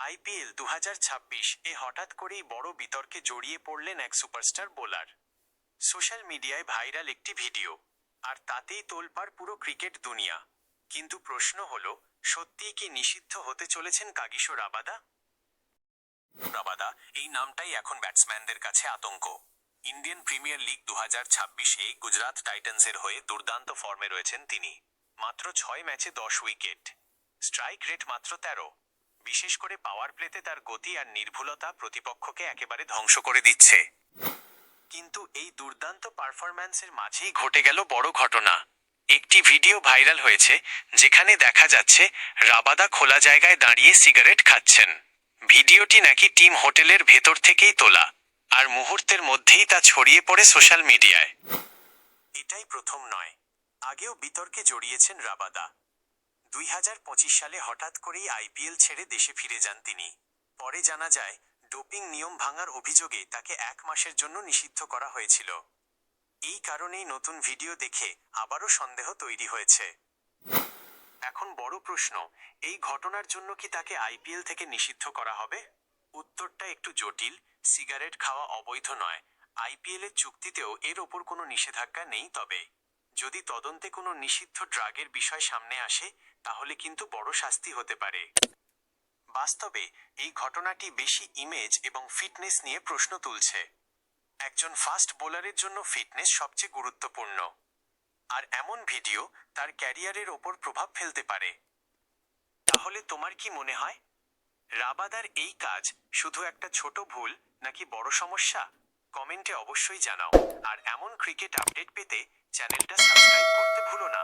IPL 2026 এ হঠাৎ করেই বড় বিতর্কে জড়িয়ে পড়লেন এক সুপারস্টার বোলার। সোশ্যাল মিডিয়ায় ভাইরাল একটি ভিডিও, আর তাতেই তোলপাড় পুরো ক্রিকেট দুনিয়া। কিন্তু প্রশ্ন হলো, সত্যিই কি নিষিদ্ধ হতে চলেছেন কাগিসো রাবাদা? রাবাদা এই নামটাই এখন ব্যাটসম্যানদের কাছে আতঙ্ক। ইন্ডিয়ান প্রিমিয়ার লিগ 2026-এ গুজরাট টাইটান্সের হয়ে দুর্দান্ত ফর্মে রয়েছেন তিনি। মাত্র 6 ম্যাচে 10 উইকেট, স্ট্রাইক রেট মাত্র 13। বিশেষ করে পাওয়ার প্লেতে তার গতি আর নির্ভুলতা প্রতিপক্ষকে একেবারে ধ্বংস করে দিচ্ছে। কিন্তু এই দুর্দান্ত পারফরম্যান্সের মাঝেই ঘটে গেল বড় ঘটনা। একটি ভিডিও ভাইরাল হয়েছে যেখানে দেখা যাচ্ছে রাবাদা খোলা জায়গায় দাঁড়িয়ে সিগারেট খাচ্ছেন। ভিডিওটি নাকি টিম হোটেলের ভেতর থেকেই তোলা, আর মুহূর্তের মধ্যেই তা ছড়িয়ে পড়ে সোশ্যাল মিডিয়ায়। এটাই প্রথম নয়, আগেও বিতর্কে জড়িয়েছেন রাবাদা। 2025 সালে হঠাৎ করেই আইপিএল ছেড়ে দেশে ফিরে যান তিনি। পরে জানা যায়, ডোপিং নিয়ম ভাঙার অভিযোগে তাকে 1 মাসের জন্য নিষিদ্ধ করা হয়েছিল। এই কারণেই নতুন ভিডিও দেখে আবারও সন্দেহ তৈরি হয়েছে। এখন বড় প্রশ্ন, এই ঘটনার জন্য কি তাকে আইপিএল থেকে নিষিদ্ধ করা হবে? উত্তরটা একটু জটিল। সিগারেট খাওয়া অবৈধ নয়, আইপিএলের চুক্তিতেও এর ওপর কোনো নিষেধাজ্ঞা নেই। তবে যদি তদন্তে কোনো নিষিদ্ধ ড্রাগের বিষয় সামনে আসে, তাহলে কিন্তু বড় শাস্তি হতে পারে। বাস্তবে এই ঘটনাটি বেশি ইমেজ এবং ফিটনেস নিয়ে প্রশ্ন তুলছে। একজন ফাস্ট বোলারের জন্য ফিটনেস সবচেয়ে গুরুত্বপূর্ণ, আর এমন ভিডিও তার ক্যারিয়ারের ওপর প্রভাব ফেলতে পারে। তাহলে তোমার কি মনে হয়, রাবাদার এই কাজ শুধু একটা ছোট ভুল নাকি বড় সমস্যা? কমেন্টে অবশ্যই জানাও। আর এমন ক্রিকেট আপডেট পেতে চ্যানেলটা সাবস্ক্রাইব করতে ভুলো না।